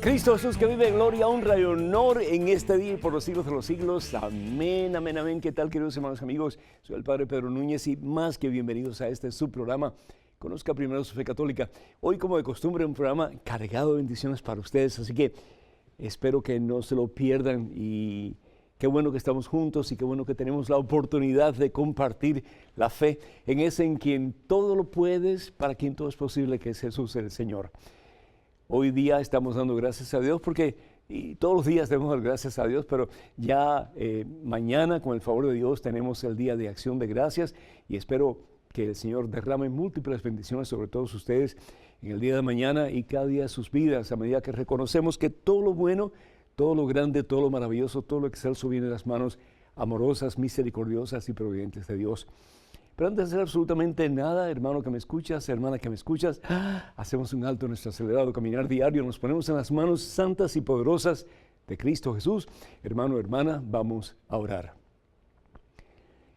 Cristo Jesús, que vive en gloria, honra y honor en este día y por los siglos de los siglos. Amén, amén, amén. ¿Qué tal, queridos hermanos y amigos? Soy el Padre Pedro Núñez y más que bienvenidos a este subprograma. Conozca primero su fe católica. Hoy, como de costumbre, un programa cargado de bendiciones para ustedes, así que espero que no se lo pierdan y qué bueno que estamos juntos y qué bueno que tenemos la oportunidad de compartir la fe en ese en quien todo lo puedes, para quien todo es posible, que es Jesús el Señor. Hoy día estamos dando gracias a Dios porque y todos los días debemos dar gracias a Dios, pero ya mañana, con el favor de Dios, tenemos el Día de Acción de Gracias y espero que el Señor derrame múltiples bendiciones sobre todos ustedes en el día de mañana y cada día de sus vidas, a medida que reconocemos que todo lo bueno, todo lo grande, todo lo maravilloso, todo lo excelso viene de las manos amorosas, misericordiosas y providentes de Dios. Pero antes de hacer absolutamente nada, hermano que me escuchas, hermana que me escuchas, hacemos un alto en nuestro acelerado caminar diario, nos ponemos en las manos santas y poderosas de Cristo Jesús. Hermano, hermana, vamos a orar.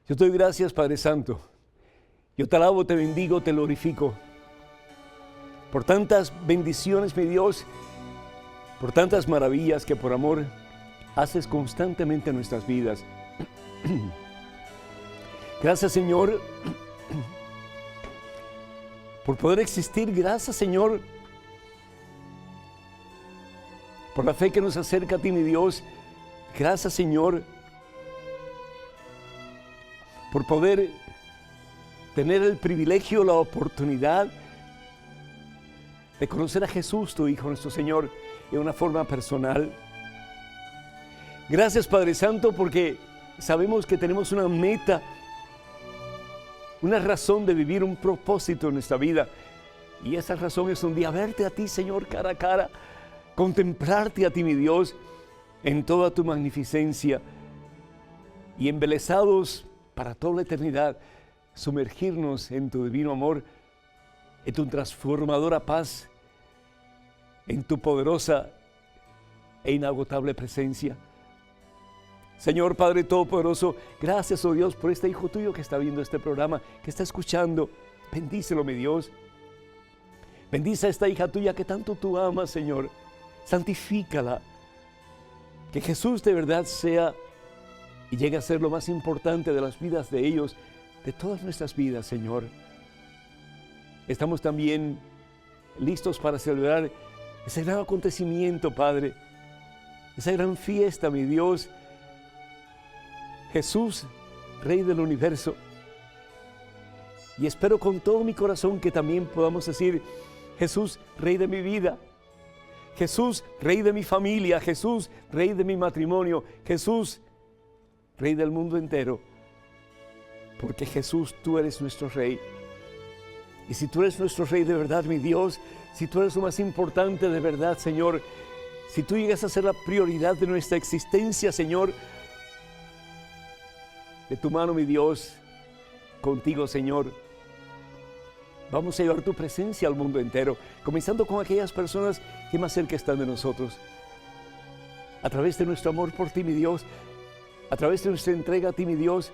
Yo te doy gracias, Padre Santo. Yo te alabo, te bendigo, te glorifico. Por tantas bendiciones, mi Dios, por tantas maravillas que por amor haces constantemente en nuestras vidas. Gracias, Señor, por poder existir. Gracias, Señor, por la fe que nos acerca a ti, mi Dios. Gracias, Señor, por poder tener el privilegio, la oportunidad de conocer a Jesús, tu Hijo, nuestro Señor, de una forma personal. Gracias, Padre Santo, porque sabemos que tenemos una meta, una razón de vivir, un propósito en nuestra vida. Y esa razón es un día verte a ti, Señor, cara a cara, contemplarte a ti, mi Dios, en toda tu magnificencia y embelesados para toda la eternidad, sumergirnos en tu divino amor, en tu transformadora paz, en tu poderosa e inagotable presencia. Señor Padre Todopoderoso, gracias, oh Dios, por este hijo tuyo que está viendo este programa, que está escuchando. Bendícelo, mi Dios. Bendice a esta hija tuya que tanto tú amas, Señor. Santifícala. Que Jesús de verdad sea y llegue a ser lo más importante de las vidas de ellos, de todas nuestras vidas, Señor. Estamos también listos para celebrar ese gran acontecimiento, Padre. Esa gran fiesta, mi Dios. Jesús, Rey del universo. Y espero con todo mi corazón que también podamos decir: Jesús, Rey de mi vida. Jesús, Rey de mi familia. Jesús, Rey de mi matrimonio. Jesús, Rey del mundo entero. Porque Jesús, tú eres nuestro Rey. Y si tú eres nuestro Rey de verdad, mi Dios, si tú eres lo más importante de verdad, Señor, si tú llegas a ser la prioridad de nuestra existencia, Señor, de tu mano, mi Dios, contigo, Señor, vamos a llevar tu presencia al mundo entero, comenzando con aquellas personas que más cerca están de nosotros. A través de nuestro amor por ti, mi Dios, a través de nuestra entrega a ti, mi Dios,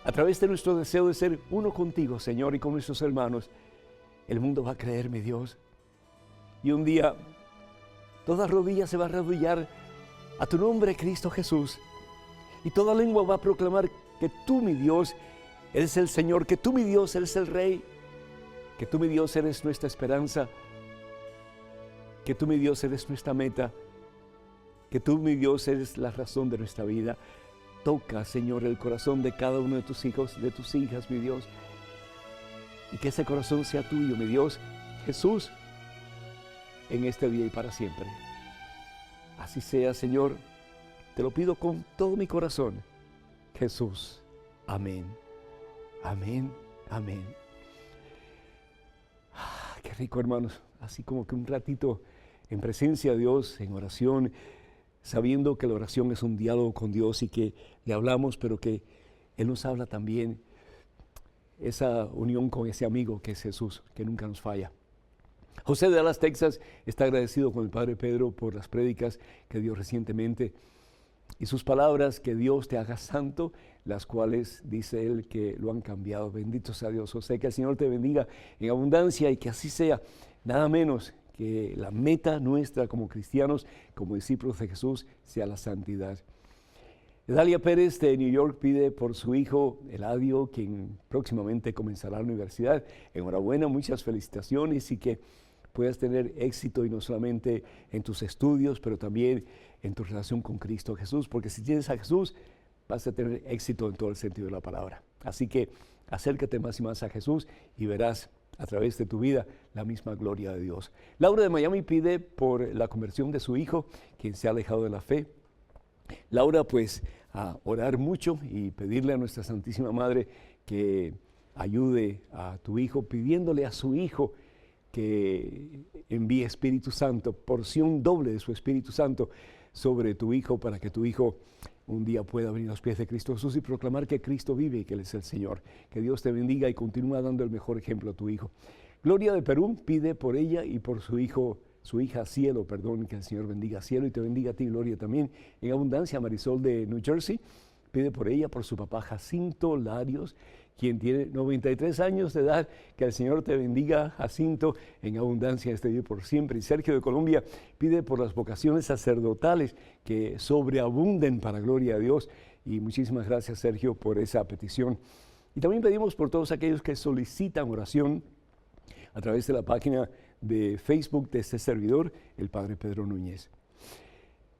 a través de nuestro deseo de ser uno contigo, Señor, y con nuestros hermanos, el mundo va a creer, mi Dios. Y un día, toda rodilla se va a arrodillar a tu nombre, Cristo Jesús. Y toda lengua va a proclamar que tú, mi Dios, eres el Señor, que tú, mi Dios, eres el Rey, que tú, mi Dios, eres nuestra esperanza, que tú, mi Dios, eres nuestra meta, que tú, mi Dios, eres la razón de nuestra vida. Toca, Señor, el corazón de cada uno de tus hijos, de tus hijas, mi Dios, y que ese corazón sea tuyo, mi Dios, Jesús, en este día y para siempre. Así sea, Señor. Te lo pido con todo mi corazón, Jesús. Amén. Amén. Amén. Qué rico, hermanos. Así como que un ratito en presencia de Dios, en oración, sabiendo que la oración es un diálogo con Dios y que le hablamos, pero que Él nos habla también. Esa unión con ese amigo que es Jesús, que nunca nos falla. José de Dallas, Texas, está agradecido con el Padre Pedro por las prédicas que dio recientemente y sus palabras: que Dios te haga santo, las cuales dice él que lo han cambiado. Bendito sea Dios, José, que el Señor te bendiga en abundancia y que así sea. Nada menos que la meta nuestra como cristianos, como discípulos de Jesús, sea la santidad. Dalia Pérez de New York pide por su hijo Eladio, quien próximamente comenzará la universidad. Enhorabuena, muchas felicitaciones y que puedas tener éxito y no solamente en tus estudios, pero también en tu relación con Cristo Jesús, porque si tienes a Jesús, vas a tener éxito en todo el sentido de la palabra. Así que acércate más y más a Jesús y verás a través de tu vida la misma gloria de Dios. Laura de Miami pide por la conversión de su hijo, quien se ha alejado de la fe. Laura, pues a orar mucho y pedirle a nuestra Santísima Madre que ayude a tu hijo, pidiéndole a su hijo que envíe Espíritu Santo, porción doble de su Espíritu Santo sobre tu hijo, para que tu hijo un día pueda venir a los pies de Cristo Jesús y proclamar que Cristo vive y que Él es el Señor. Que Dios te bendiga y continúa dando el mejor ejemplo a tu hijo. Gloria de Perú pide por ella y por su hija Cielo, que el Señor bendiga a Cielo y te bendiga a ti, Gloria, también en abundancia. Marisol de New Jersey pide por ella, por su papá Jacinto Larios, quien tiene 93 años de edad. Que el Señor te bendiga, Jacinto, en abundancia este día por siempre. Y Sergio de Colombia pide por las vocaciones sacerdotales que sobreabunden para gloria a Dios. Y muchísimas gracias, Sergio, por esa petición. Y también pedimos por todos aquellos que solicitan oración a través de la página de Facebook de este servidor, el Padre Pedro Núñez.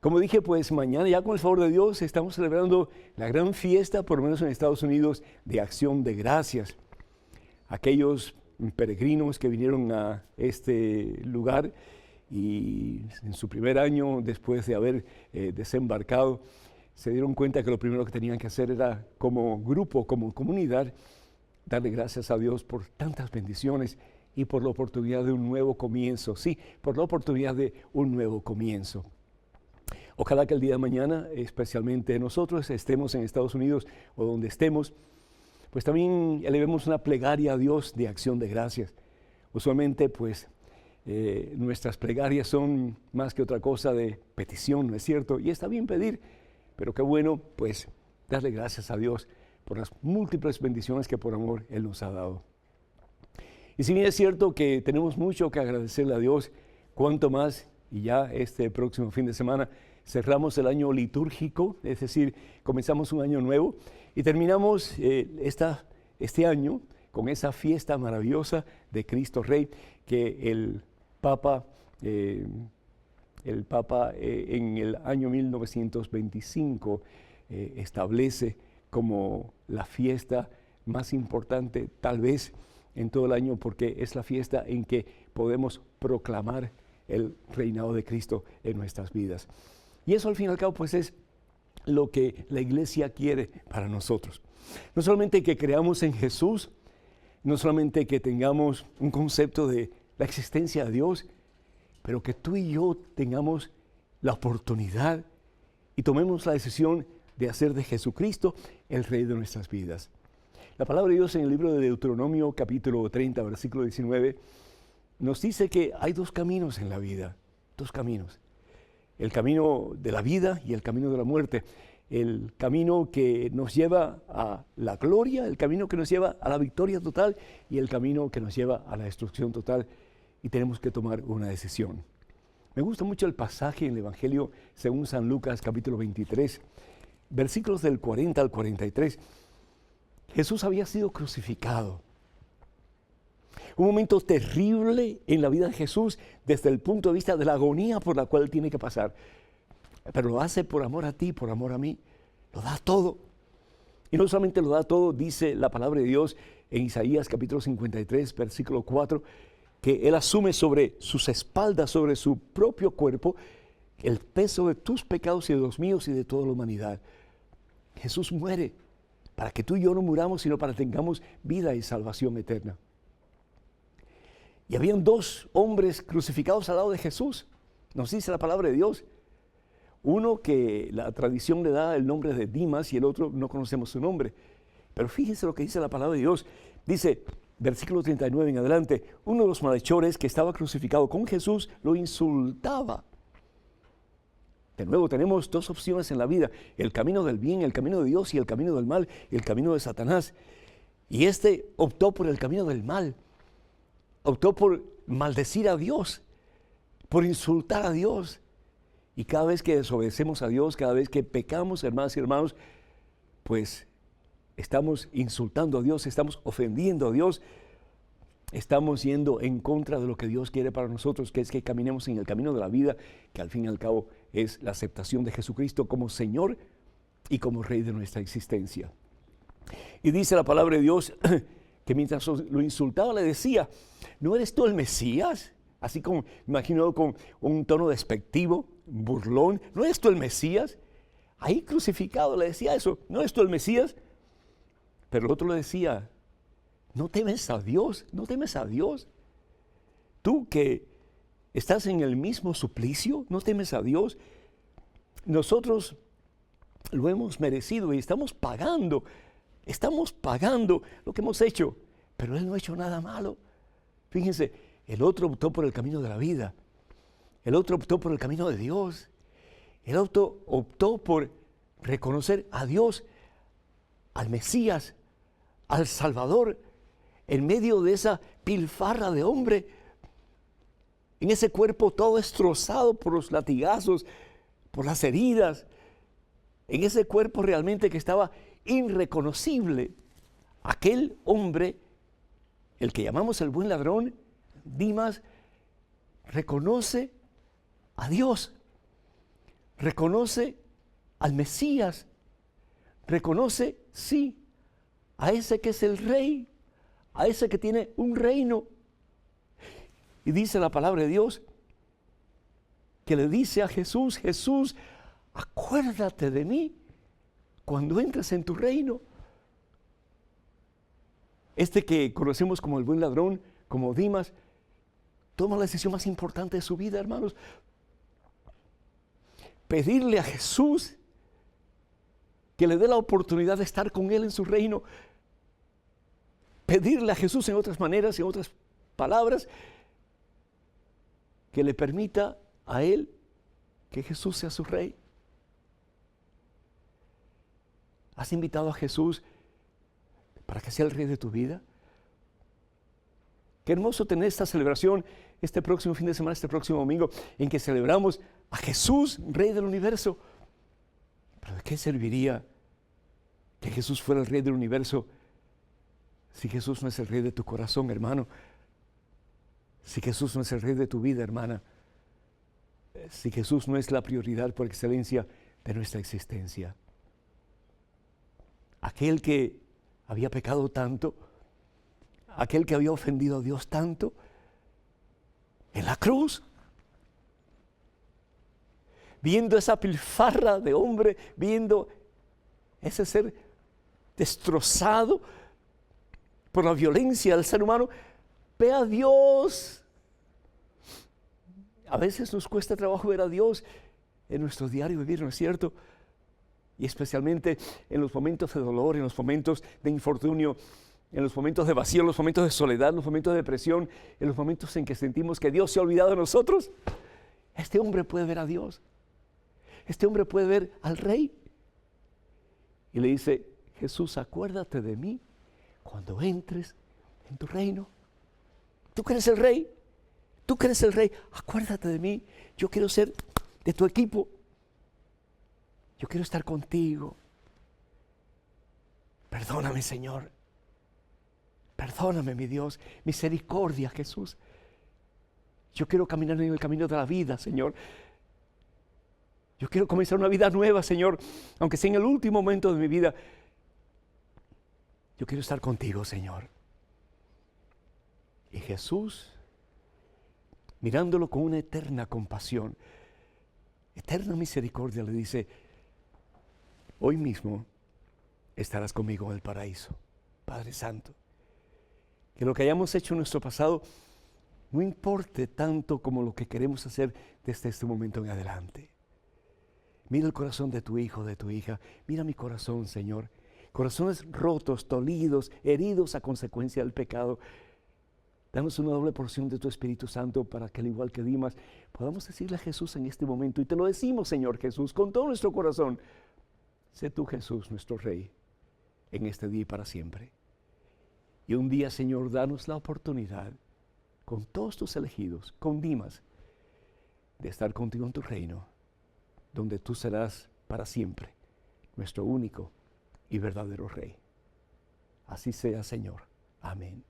Como dije, pues mañana, ya con el favor de Dios, estamos celebrando la gran fiesta, por lo menos en Estados Unidos, de Acción de Gracias. Aquellos peregrinos que vinieron a este lugar y en su primer año, después de haber desembarcado, se dieron cuenta que lo primero que tenían que hacer era, como grupo, como comunidad, darle gracias a Dios por tantas bendiciones y por la oportunidad de un nuevo comienzo. Sí, por la oportunidad de un nuevo comienzo. Ojalá que el día de mañana, especialmente nosotros, estemos en Estados Unidos o donde estemos, pues también elevemos una plegaria a Dios de acción de gracias. Usualmente, pues, nuestras plegarias son más que otra cosa de petición, ¿no es cierto? Y está bien pedir, pero qué bueno, pues, darle gracias a Dios por las múltiples bendiciones que por amor Él nos ha dado. Y si bien es cierto que tenemos mucho que agradecerle a Dios, cuanto más, y ya este próximo fin de semana cerramos el año litúrgico, es decir, comenzamos un año nuevo y terminamos este año con esa fiesta maravillosa de Cristo Rey que el Papa en el año 1925 establece como la fiesta más importante tal vez en todo el año, porque es la fiesta en que podemos proclamar el reinado de Cristo en nuestras vidas. Y eso al fin y al cabo pues es lo que la iglesia quiere para nosotros. No solamente que creamos en Jesús, no solamente que tengamos un concepto de la existencia de Dios, pero que tú y yo tengamos la oportunidad y tomemos la decisión de hacer de Jesucristo el Rey de nuestras vidas. La palabra de Dios en el libro de Deuteronomio capítulo 30, versículo 19, nos dice que hay dos caminos en la vida, dos caminos. El camino de la vida y el camino de la muerte. El camino que nos lleva a la gloria, el camino que nos lleva a la victoria total y el camino que nos lleva a la destrucción total. Y tenemos que tomar una decisión. Me gusta mucho el pasaje en el Evangelio según San Lucas capítulo 23, versículos del 40 al 43. Jesús había sido crucificado. Un momento terrible en la vida de Jesús desde el punto de vista de la agonía por la cual él tiene que pasar. Pero lo hace por amor a ti, por amor a mí. Lo da todo. Y no solamente lo da todo, dice la palabra de Dios en Isaías capítulo 53, versículo 4, que él asume sobre sus espaldas, sobre su propio cuerpo, el peso de tus pecados y de los míos y de toda la humanidad. Jesús muere para que tú y yo no muramos, sino para que tengamos vida y salvación eterna. Y habían dos hombres crucificados al lado de Jesús, nos dice la palabra de Dios. Uno que la tradición le da el nombre de Dimas y el otro no conocemos su nombre. Pero fíjense lo que dice la palabra de Dios. Dice, versículo 39 en adelante, uno de los malhechores que estaba crucificado con Jesús lo insultaba. De nuevo tenemos dos opciones en la vida, el camino del bien, el camino de Dios y el camino del mal, el camino de Satanás. Y este optó por el camino del mal. Optó por maldecir a Dios. por insultar a Dios. Y cada vez que desobedecemos a Dios, cada vez que pecamos, hermanas y hermanos, pues estamos insultando a Dios, estamos ofendiendo a Dios, estamos yendo en contra de lo que Dios quiere para nosotros, que es que caminemos en el camino de la vida, que al fin y al cabo es la aceptación de Jesucristo como Señor y como Rey de nuestra existencia. Y dice la palabra de Dios que mientras lo insultaba le decía, ¿no eres tú el Mesías? Así como, imagino con un tono despectivo, burlón, ¿no eres tú el Mesías? Ahí crucificado le decía eso, ¿no eres tú el Mesías? Pero el otro le decía, no temes a Dios, no temes a Dios. Tú que estás en el mismo suplicio, no temes a Dios. Nosotros lo hemos merecido y estamos pagando lo que hemos hecho, pero Él no ha hecho nada malo. Fíjense, el otro optó por el camino de la vida, el otro optó por el camino de Dios, el otro optó por reconocer a Dios, al Mesías, al Salvador, en medio de esa pilfarra de hombre, en ese cuerpo todo destrozado por los latigazos, por las heridas, en ese cuerpo realmente que estaba irreconocible. Aquel hombre, el que llamamos el buen ladrón, Dimas, reconoce a Dios, reconoce al Mesías, reconoce, sí, a ese que es el Rey, a ese que tiene un reino. Y dice la palabra de Dios que le dice a Jesús, Jesús, acuérdate de mí cuando entres en tu reino. Este que conocemos como el buen ladrón, como Dimas, toma la decisión más importante de su vida, hermanos. Pedirle a Jesús que le dé la oportunidad de estar con Él en su reino. Pedirle a Jesús en otras maneras, en otras palabras, que le permita a Él que Jesús sea su Rey. ¿Has invitado a Jesús para que sea el Rey de tu vida? Qué hermoso tener esta celebración este próximo fin de semana, este próximo domingo, en que celebramos a Jesús, Rey del universo. ¿Pero de qué serviría que Jesús fuera el Rey del universo si Jesús no es el Rey de tu corazón, hermano? Si Jesús no es el Rey de tu vida, hermana. Si Jesús no es la prioridad por excelencia de nuestra existencia. Aquel que había pecado tanto, aquel que había ofendido a Dios tanto, en la cruz, viendo esa pilfarra de hombre, viendo ese ser destrozado por la violencia del ser humano, ve a Dios. A veces nos cuesta trabajo ver a Dios en nuestro diario vivir, ¿no es cierto? Y especialmente en los momentos de dolor, en los momentos de infortunio, en los momentos de vacío, en los momentos de soledad, en los momentos de depresión, en los momentos en que sentimos que Dios se ha olvidado de nosotros. Este hombre puede ver a Dios. Este hombre puede ver al Rey. Y le dice, Jesús, acuérdate de mí cuando entres en tu reino. Tú que eres el Rey, tú que eres el Rey, acuérdate de mí. Yo quiero ser de tu equipo. Yo quiero estar contigo. Perdóname, Señor. Perdóname, mi Dios. Misericordia, Jesús. Yo quiero caminar en el camino de la vida, Señor. Yo quiero comenzar una vida nueva, Señor. Aunque sea en el último momento de mi vida. Yo quiero estar contigo, Señor. Y Jesús, mirándolo con una eterna compasión, eterna misericordia, le dice, hoy mismo estarás conmigo en el paraíso, Padre Santo. Que lo que hayamos hecho en nuestro pasado no importe tanto como lo que queremos hacer desde este momento en adelante. Mira el corazón de tu hijo, de tu hija. Mira mi corazón, Señor. Corazones rotos, dolidos, heridos a consecuencia del pecado. Danos una doble porción de tu Espíritu Santo para que, al igual que Dimas, podamos decirle a Jesús en este momento, y te lo decimos, Señor Jesús, con todo nuestro corazón, sé tú, Jesús, nuestro Rey, en este día y para siempre. Y un día, Señor, danos la oportunidad, con todos tus elegidos, con Dimas, de estar contigo en tu reino, donde tú serás para siempre nuestro único y verdadero Rey. Así sea, Señor. Amén.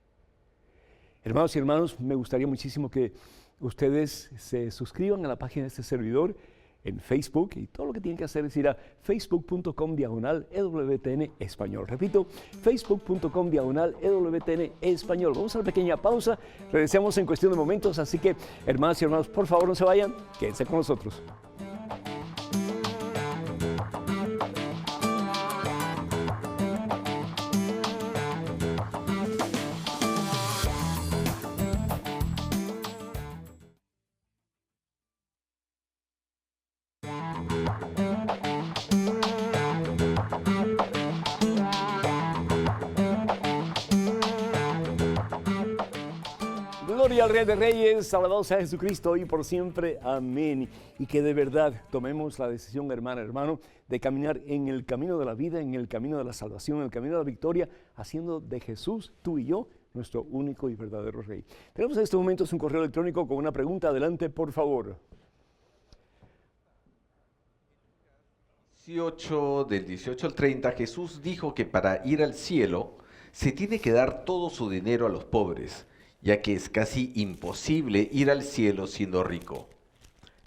Hermanos y hermanos, me gustaría muchísimo que ustedes se suscriban a la página de este servidor en Facebook, y todo lo que tienen que hacer es ir a facebook.com/EWTN Español. Repito, facebook.com/EWTN Español. Vamos a una pequeña pausa, regresamos en cuestión de momentos, así que hermanas y hermanos, por favor no se vayan, quédense con nosotros. Gloria al Rey de Reyes, alabado sea Jesucristo hoy y por siempre, amén. Y que de verdad tomemos la decisión, hermana, hermano, de caminar en el camino de la vida, en el camino de la salvación, en el camino de la victoria, haciendo de Jesús, tú y yo, nuestro único y verdadero Rey. Tenemos en estos momentos un correo electrónico con una pregunta. Adelante, por favor. 18, del 18 al 30, Jesús dijo que para ir al cielo se tiene que dar todo su dinero a los pobres, ya que es casi imposible ir al cielo siendo rico.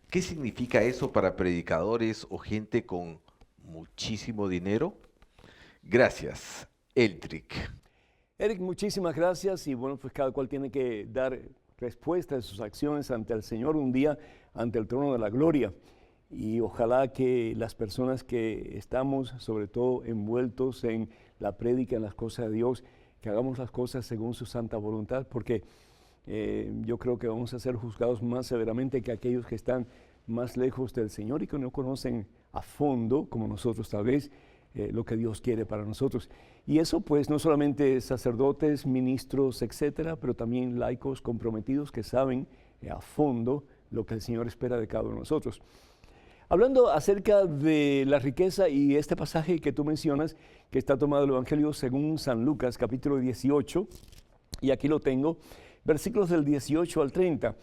¿Qué significa eso para predicadores o gente con muchísimo dinero? Gracias, Eldrick. Eric, muchísimas gracias, y bueno, pues cada cual tiene que dar respuesta de sus acciones ante el Señor un día, ante el trono de la gloria. Y ojalá que las personas que estamos sobre todo envueltos en la prédica, en las cosas de Dios, que hagamos las cosas según su santa voluntad, porque yo creo que vamos a ser juzgados más severamente que aquellos que están más lejos del Señor y que no conocen a fondo, como nosotros tal vez, lo que Dios quiere para nosotros. Y eso pues no solamente sacerdotes, ministros, etcétera, pero también laicos comprometidos que saben a fondo lo que el Señor espera de cada uno de nosotros. Hablando acerca de la riqueza y este pasaje que tú mencionas, que está tomado del Evangelio según San Lucas, capítulo 18, y aquí lo tengo, versículos del 18 al 30.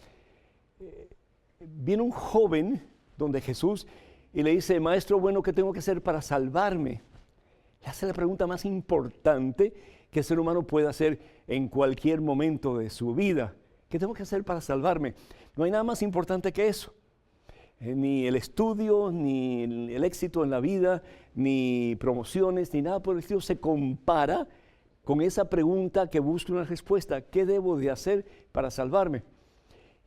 Viene un joven donde Jesús y le dice: Maestro bueno, ¿qué tengo que hacer para salvarme? Le hace la pregunta más importante que el ser humano puede hacer en cualquier momento de su vida. ¿Qué tengo que hacer para salvarme? No hay nada más importante que eso. Ni el estudio, ni el éxito en la vida, ni promociones, ni nada por el estilo se compara con esa pregunta que busca una respuesta. ¿Qué debo de hacer para salvarme?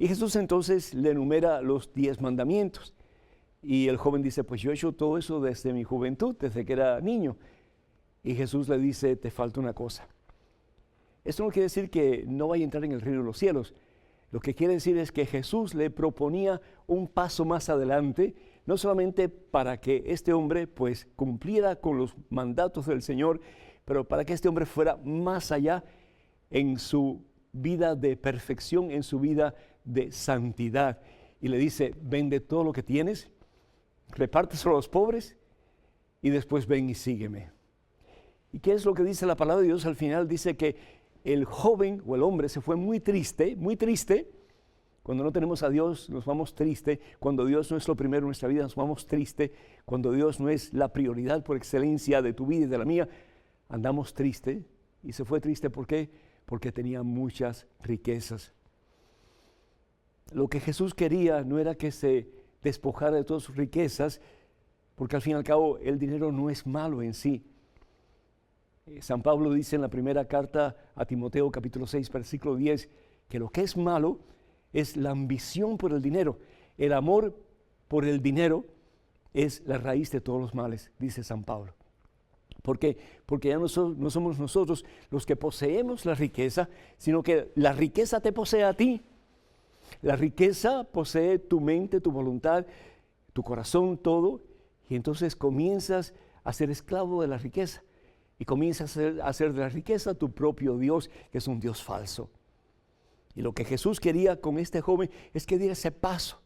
Y Jesús entonces le enumera los 10 mandamientos. Y el joven dice: pues yo he hecho todo eso desde mi juventud, desde que era niño. Y Jesús le dice: te falta una cosa. Esto no quiere decir que no vaya a entrar en el reino de los cielos. Lo que quiere decir es que Jesús le proponía un paso más adelante, no solamente para que este hombre pues cumpliera con los mandatos del Señor, pero para que este hombre fuera más allá en su vida de perfección, en su vida de santidad. Y le dice: vende todo lo que tienes, repárteselo a los pobres y después ven y sígueme. ¿Y qué es lo que dice la palabra de Dios al final? Dice que el joven o el hombre se fue muy triste, muy triste. Cuando no tenemos a Dios nos vamos triste. Cuando Dios no es lo primero en nuestra vida nos vamos triste. Cuando Dios no es la prioridad por excelencia de tu vida y de la mía, andamos triste. Y se fue triste, ¿por qué? Porque tenía muchas riquezas. Lo que Jesús quería no era que se despojara de todas sus riquezas, porque al fin y al cabo el dinero no es malo en sí. San Pablo dice en la primera carta a Timoteo, capítulo 6, versículo 10, que lo que es malo es la ambición por el dinero. El amor por el dinero es la raíz de todos los males, dice San Pablo. ¿Por qué? Porque ya no somos nosotros los que poseemos la riqueza, sino que la riqueza te posee a ti. La riqueza posee tu mente, tu voluntad, tu corazón, todo, y entonces comienzas a ser esclavo de la riqueza. Y comienzas a hacer de la riqueza tu propio Dios, que es un Dios falso. Y lo que Jesús quería con este joven es que diera ese paso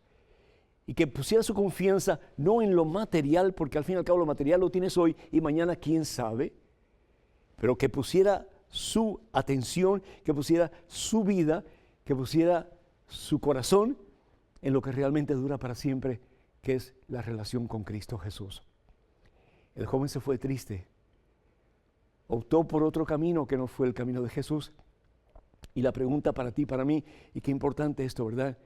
y que pusiera su confianza no en lo material, porque al fin y al cabo lo material lo tienes hoy y mañana quién sabe, pero que pusiera su atención, que pusiera su vida, que pusiera su corazón en lo que realmente dura para siempre, que es la relación con Cristo Jesús. El joven se fue triste, optó por otro camino que no fue el camino de Jesús. Y la pregunta para ti, para mí, y qué importante esto, ¿verdad?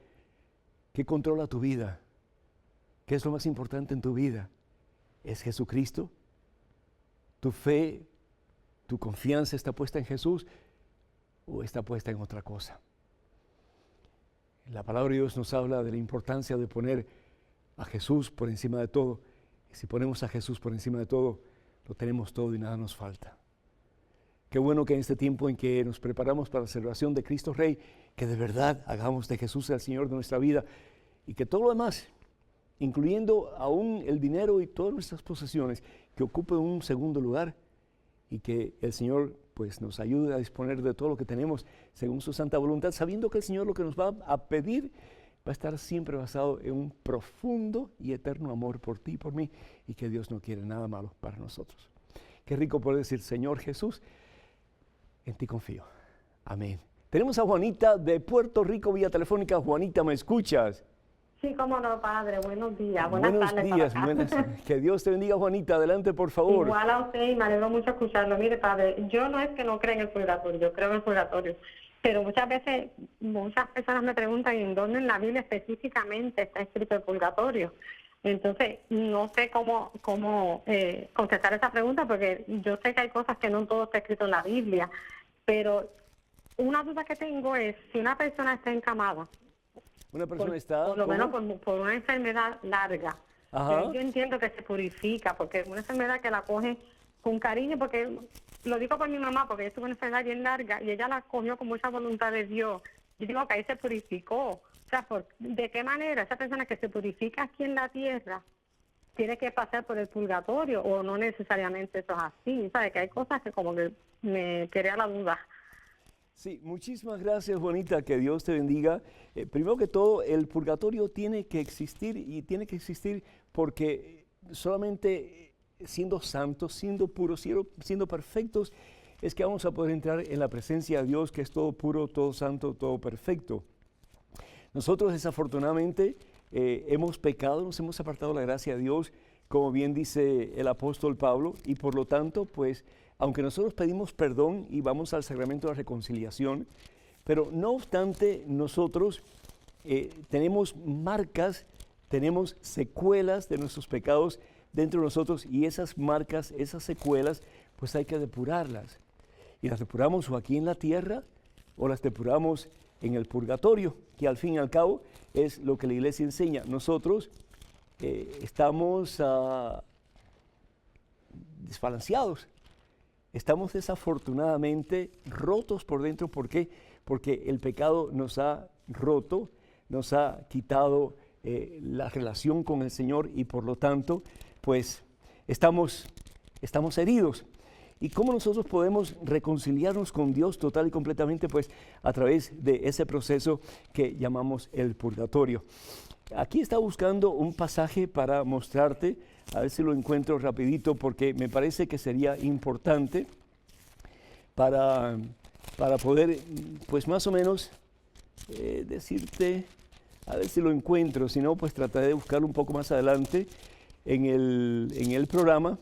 ¿Qué controla tu vida? ¿Qué es lo más importante en tu vida? ¿Es Jesucristo? ¿Tu fe, tu confianza está puesta en Jesús o está puesta en otra cosa? La palabra de Dios nos habla de la importancia de poner a Jesús por encima de todo. Y si ponemos a Jesús por encima de todo, lo tenemos todo y nada nos falta. Qué bueno que en este tiempo en que nos preparamos para la celebración de Cristo Rey, que de verdad hagamos de Jesús el Señor de nuestra vida y que todo lo demás, incluyendo aún el dinero y todas nuestras posesiones, que ocupe un segundo lugar y que el Señor pues nos ayude a disponer de todo lo que tenemos según su santa voluntad, sabiendo que el Señor lo que nos va a pedir va a estar siempre basado en un profundo y eterno amor por ti y por mí, y que Dios no quiere nada malo para nosotros. Qué rico poder decir, Señor Jesús, en ti confío. Amén. Tenemos a Juanita de Puerto Rico vía telefónica. Juanita, ¿me escuchas? Sí, cómo no, padre. Buenos días. Buenos días. Que Dios te bendiga, Juanita. Adelante, por favor. Igual a usted, y me alegro mucho escucharlo. Mire, padre, yo no es que no crea en el purgatorio, yo creo en el purgatorio. Pero muchas veces, muchas personas me preguntan en dónde en la Biblia específicamente está escrito el purgatorio. Entonces, no sé cómo contestar esa pregunta, porque yo sé que hay cosas que no todo está escrito en la Biblia. Pero una duda que tengo es, si una persona está encamada, una persona está... Por lo menos por una enfermedad larga. Yo entiendo que se purifica, porque es una enfermedad que la coge con cariño, porque lo digo por mi mamá, porque ella tuvo una enfermedad bien larga y ella la cogió con mucha voluntad de Dios. Yo digo que ahí se purificó. O sea, ¿de qué manera esa persona que se purifica aquí en la tierra tiene que pasar por el purgatorio? O no necesariamente eso es así. ¿Sabes? Que hay cosas que como que me crea la duda. Sí, muchísimas gracias, Juanita, que Dios te bendiga. Primero que todo, el purgatorio tiene que existir, y tiene que existir porque solamente siendo santos, siendo puros, siendo perfectos, es que vamos a poder entrar en la presencia de Dios, que es todo puro, todo santo, todo perfecto. Nosotros, desafortunadamente, hemos pecado, nos hemos apartado de la gracia de Dios, como bien dice el apóstol Pablo, y por lo tanto, pues, aunque nosotros pedimos perdón y vamos al sacramento de la reconciliación, pero no obstante, nosotros tenemos marcas, tenemos secuelas de nuestros pecados dentro de nosotros, y esas marcas, esas secuelas, pues hay que depurarlas. Y las depuramos o aquí en la tierra o las depuramos en el purgatorio, que al fin y al cabo es lo que la iglesia enseña. Nosotros estamos desbalanceados. Estamos desafortunadamente rotos por dentro. ¿Por qué? Porque el pecado nos ha roto, nos ha quitado la relación con el Señor, y por lo tanto, pues estamos heridos. ¿Y cómo nosotros podemos reconciliarnos con Dios total y completamente? Pues a través de ese proceso que llamamos el purgatorio. Aquí está buscando un pasaje para mostrarte, a ver si lo encuentro rapidito, porque me parece que sería importante para poder, pues más o menos, decirte, a ver si lo encuentro. Si no, pues trataré de buscarlo un poco más adelante en el programa,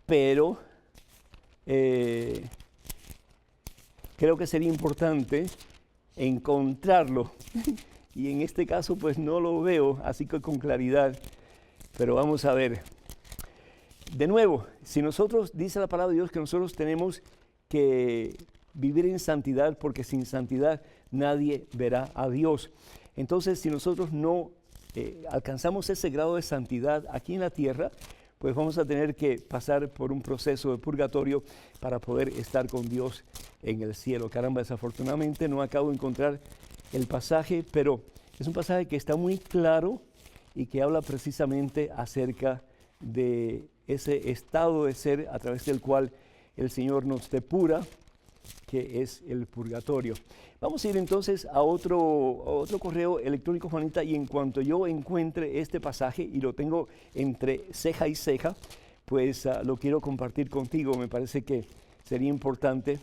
pero creo que sería importante encontrarlo. Y en este caso pues no lo veo así que con claridad, pero vamos a ver. De nuevo, si nosotros, dice la palabra de Dios que nosotros tenemos que vivir en santidad, porque sin santidad nadie verá a Dios. Entonces, si nosotros no alcanzamos ese grado de santidad aquí en la tierra, pues vamos a tener que pasar por un proceso de purgatorio para poder estar con Dios en el cielo. Caramba, desafortunadamente no acabo de encontrar el pasaje, pero es un pasaje que está muy claro y que habla precisamente acerca de ese estado de ser a través del cual el Señor nos depura, que es el purgatorio. Vamos a ir entonces a otro correo electrónico, Juanita, y en cuanto yo encuentre este pasaje, y lo tengo entre ceja y ceja, pues lo quiero compartir contigo. Me parece que sería importante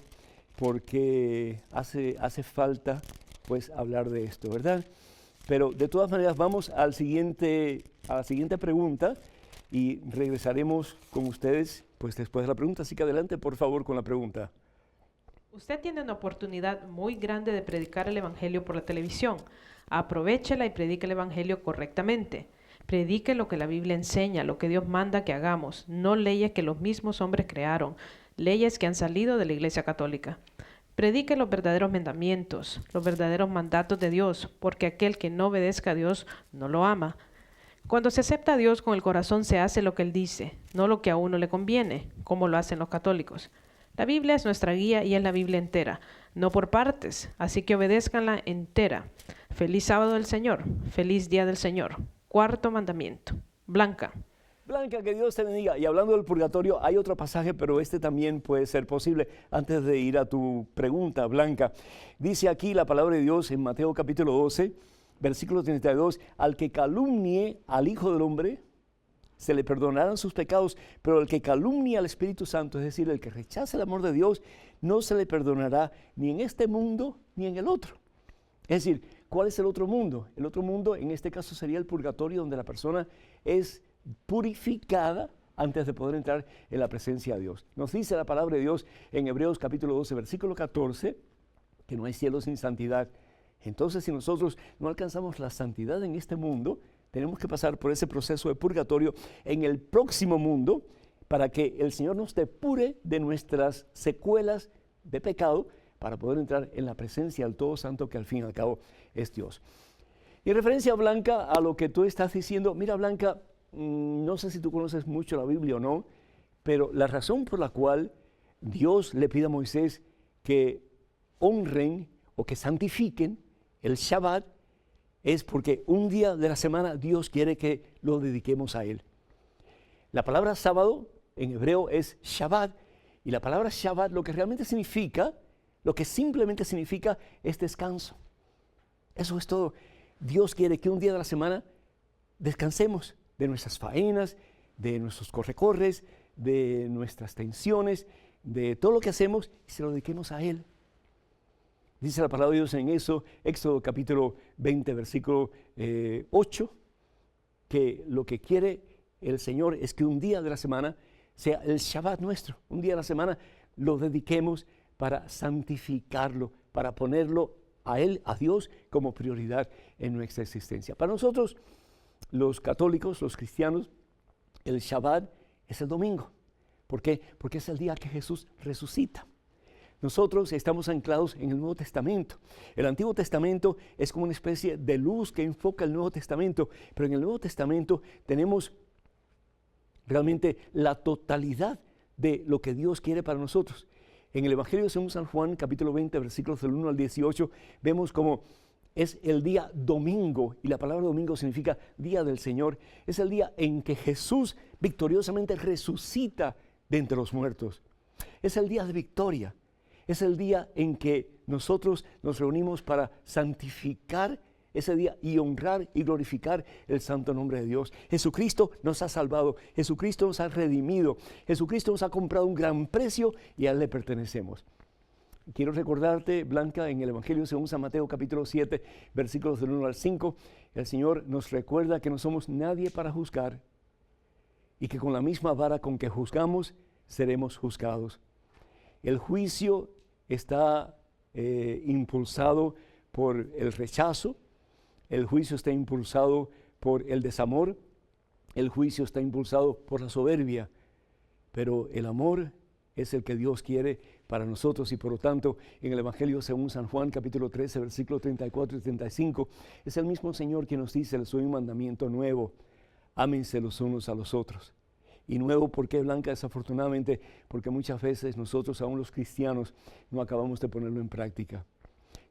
porque hace falta pues hablar de esto, ¿verdad? Pero de todas maneras vamos a la siguiente pregunta y regresaremos con ustedes pues después de la pregunta. Así que adelante, por favor, con la pregunta. Usted tiene una oportunidad muy grande de predicar el Evangelio por la televisión. Aprovéchela y predique el Evangelio correctamente. Predique lo que la Biblia enseña, lo que Dios manda que hagamos, no leyes que los mismos hombres crearon, leyes que han salido de la Iglesia Católica. Predique los verdaderos mandamientos, los verdaderos mandatos de Dios, porque aquel que no obedezca a Dios no lo ama. Cuando se acepta a Dios con el corazón se hace lo que Él dice, no lo que a uno le conviene, como lo hacen los católicos. La Biblia es nuestra guía y es la Biblia entera, no por partes, así que obedézcanla entera. Feliz sábado del Señor, feliz día del Señor. Cuarto mandamiento. Blanca. Blanca, que Dios te bendiga. Y hablando del purgatorio, hay otro pasaje, pero este también puede ser posible. Antes de ir a tu pregunta, Blanca, dice aquí la palabra de Dios en Mateo capítulo 12, versículo 32, al que calumnie al Hijo del Hombre, se le perdonarán sus pecados, pero el que calumnie al Espíritu Santo, es decir, el que rechace el amor de Dios, no se le perdonará ni en este mundo ni en el otro. Es decir, ¿cuál es el otro mundo? El otro mundo en este caso sería el purgatorio, donde la persona es purificada antes de poder entrar en la presencia de Dios. Nos dice la palabra de Dios en Hebreos capítulo 12, versículo 14, que no hay cielo sin santidad. Entonces, si nosotros no alcanzamos la santidad en este mundo, tenemos que pasar por ese proceso de purgatorio en el próximo mundo para que el Señor nos depure de nuestras secuelas de pecado para poder entrar en la presencia del Todo Santo, que al fin y al cabo es Dios. Y en referencia, Blanca, a lo que tú estás diciendo, mira, Blanca, no sé si tú conoces mucho la Biblia o no, pero la razón por la cual Dios le pide a Moisés que honren o que santifiquen el Shabbat es porque un día de la semana Dios quiere que lo dediquemos a Él. La palabra sábado en hebreo es Shabbat, y la palabra Shabbat lo que realmente significa, lo que simplemente significa es descanso. Eso es todo. Dios quiere que un día de la semana descansemos de nuestras faenas, de nuestros corre-corres, de nuestras tensiones, de todo lo que hacemos y se lo dediquemos a Él. Dice la palabra de Dios en eso, Éxodo capítulo 20, versículo 8, que lo que quiere el Señor es que un día de la semana sea el Shabbat nuestro. Un día de la semana lo dediquemos para santificarlo, para ponerlo a Él, a Dios, como prioridad en nuestra existencia. Para nosotros, los católicos, los cristianos, el Shabbat es el domingo. ¿Por qué? Porque es el día que Jesús resucita. Nosotros estamos anclados en el Nuevo Testamento. El Antiguo Testamento es como una especie de luz que enfoca el Nuevo Testamento, pero en el Nuevo Testamento tenemos realmente la totalidad de lo que Dios quiere para nosotros. En el Evangelio según San Juan, capítulo 20, versículos del 1 al 18, vemos como es el día domingo, y la palabra domingo significa día del Señor. Es el día en que Jesús victoriosamente resucita de entre los muertos. Es el día de victoria. Es el día en que nosotros nos reunimos para santificar ese día y honrar y glorificar el santo nombre de Dios. Jesucristo nos ha salvado, Jesucristo nos ha redimido, Jesucristo nos ha comprado un gran precio y a Él le pertenecemos. Quiero recordarte, Blanca, en el Evangelio según San Mateo capítulo 7, versículos del 1 al 5, el Señor nos recuerda que no somos nadie para juzgar y que con la misma vara con que juzgamos, seremos juzgados. El juicio está impulsado por el rechazo, el juicio está impulsado por el desamor, el juicio está impulsado por la soberbia, pero el amor es el que Dios quiere para nosotros y por lo tanto en el Evangelio según San Juan capítulo 13 versículos 34 y 35 es el mismo Señor quien nos dice: les doy un mandamiento nuevo, ámense los unos a los otros. Y nuevo, ¿por qué, Blanca? Desafortunadamente, porque muchas veces nosotros, aún los cristianos, no acabamos de ponerlo en práctica.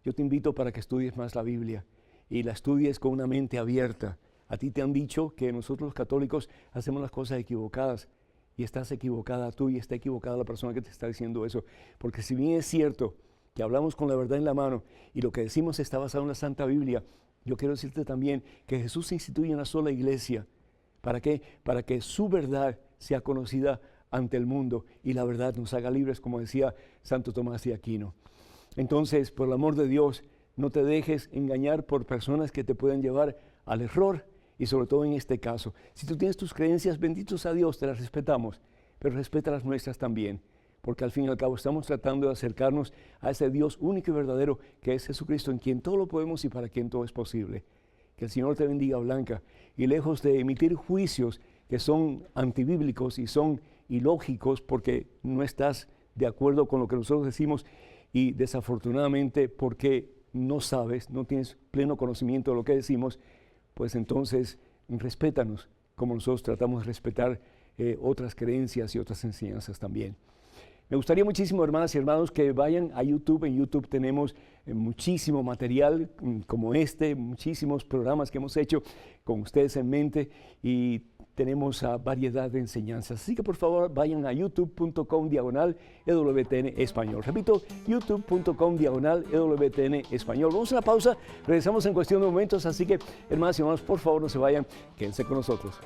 Yo te invito para que estudies más la Biblia y la estudies con una mente abierta. A ti te han dicho que nosotros los católicos hacemos las cosas equivocadas y estás equivocada tú y está equivocada la persona que te está diciendo eso. Porque si bien es cierto que hablamos con la verdad en la mano y lo que decimos está basado en la Santa Biblia, yo quiero decirte también que Jesús instituye una sola iglesia. ¿Para qué? Para que su verdad sea conocida ante el mundo y la verdad nos haga libres, como decía Santo Tomás de Aquino. Entonces, por el amor de Dios, No te dejes engañar por personas que te pueden llevar al error y sobre todo en este caso. Si tú tienes tus creencias, benditos a Dios, te las respetamos, pero respeta las nuestras también, porque al fin y al cabo estamos tratando de acercarnos a ese Dios único y verdadero que es Jesucristo, en quien todo lo podemos y para quien todo es posible. Que el Señor te bendiga, Blanca, y lejos de emitir juicios que son antibíblicos y son ilógicos porque no estás de acuerdo con lo que nosotros decimos y desafortunadamente porque no sabes, no tienes pleno conocimiento de lo que decimos, pues entonces respétanos como nosotros tratamos de respetar otras creencias y otras enseñanzas también. Me gustaría muchísimo, hermanas y hermanos, que vayan a YouTube. En YouTube tenemos muchísimo material como este, muchísimos programas que hemos hecho con ustedes en mente y tenemos variedad de enseñanzas. Así que por favor vayan a youtube.com/EWTN Español. Repito, youtube.com/EWTN Español. Vamos a una pausa, regresamos en cuestión de momentos, así que hermanas y hermanos, por favor no se vayan, quédense con nosotros.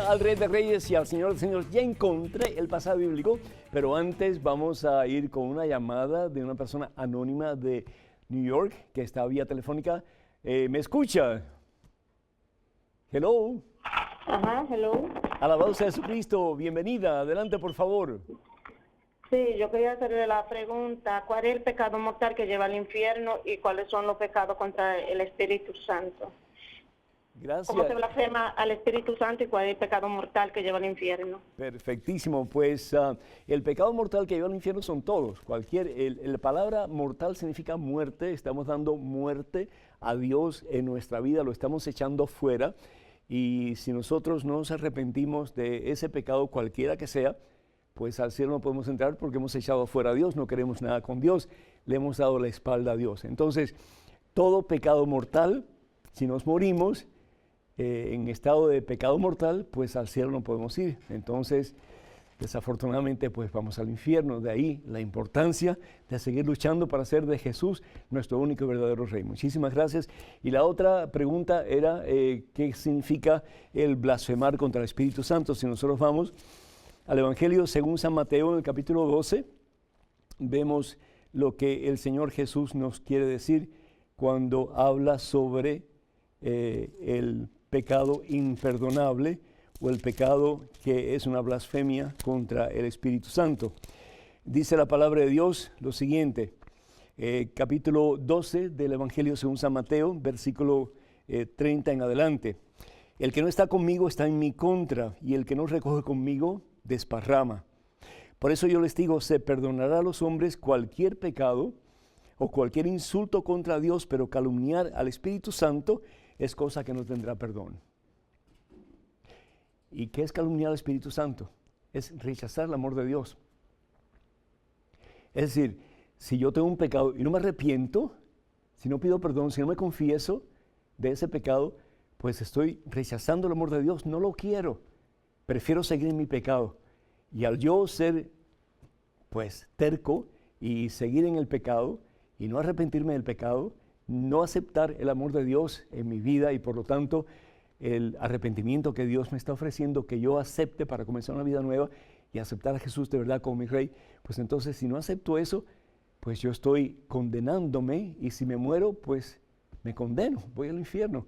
Al Rey de Reyes y al Señor de Señores. Ya encontré el pasaje bíblico, pero antes vamos a ir con una llamada de una persona anónima de New York que está vía telefónica. ¿Me escucha? Hello. Ajá, hello. Alabado sea Jesucristo. Bienvenida. Adelante, por favor. Sí, yo quería hacerle la pregunta, ¿cuál es el pecado mortal que lleva al infierno y cuáles son los pecados contra el Espíritu Santo? Gracias. ¿Cómo se blasfema al Espíritu Santo y cuál es el pecado mortal que lleva al infierno? Perfectísimo, pues el pecado mortal que lleva al infierno son todos. La palabra mortal significa muerte, estamos dando muerte a Dios en nuestra vida, lo estamos echando fuera y si nosotros no nos arrepentimos de ese pecado cualquiera que sea, pues al cielo no podemos entrar porque hemos echado fuera a Dios, no queremos nada con Dios, le hemos dado la espalda a Dios. Entonces, todo pecado mortal, si nos morimos, en estado de pecado mortal, pues al cielo no podemos ir. Entonces, desafortunadamente, pues vamos al infierno. De ahí la importancia de seguir luchando para hacer de Jesús nuestro único y verdadero Rey. Muchísimas gracias. Y la otra pregunta era, ¿qué significa el blasfemar contra el Espíritu Santo? Si nosotros vamos al Evangelio según San Mateo, en el capítulo 12, vemos lo que el Señor Jesús nos quiere decir cuando habla sobre el pecado imperdonable o el pecado que es una blasfemia contra el Espíritu Santo. Dice la palabra de Dios lo siguiente, capítulo 12 del Evangelio según San Mateo, versículo 30 en adelante. El que no está conmigo está en mi contra, y el que no recoge conmigo desparrama. Por eso yo les digo, se perdonará a los hombres cualquier pecado o cualquier insulto contra Dios, pero calumniar al Espíritu Santo es cosa que no tendrá perdón. ¿Y qué es calumniar al Espíritu Santo? Es rechazar el amor de Dios. Es decir, si yo tengo un pecado y no me arrepiento, si no pido perdón, si no me confieso de ese pecado, pues estoy rechazando el amor de Dios, no lo quiero. Prefiero seguir en mi pecado. Y al yo ser, pues, terco y seguir en el pecado y no arrepentirme del pecado, no aceptar el amor de Dios en mi vida y por lo tanto el arrepentimiento que Dios me está ofreciendo, que yo acepte para comenzar una vida nueva y aceptar a Jesús de verdad como mi Rey, pues entonces si no acepto eso, pues yo estoy condenándome y si me muero, pues me condeno, voy al infierno.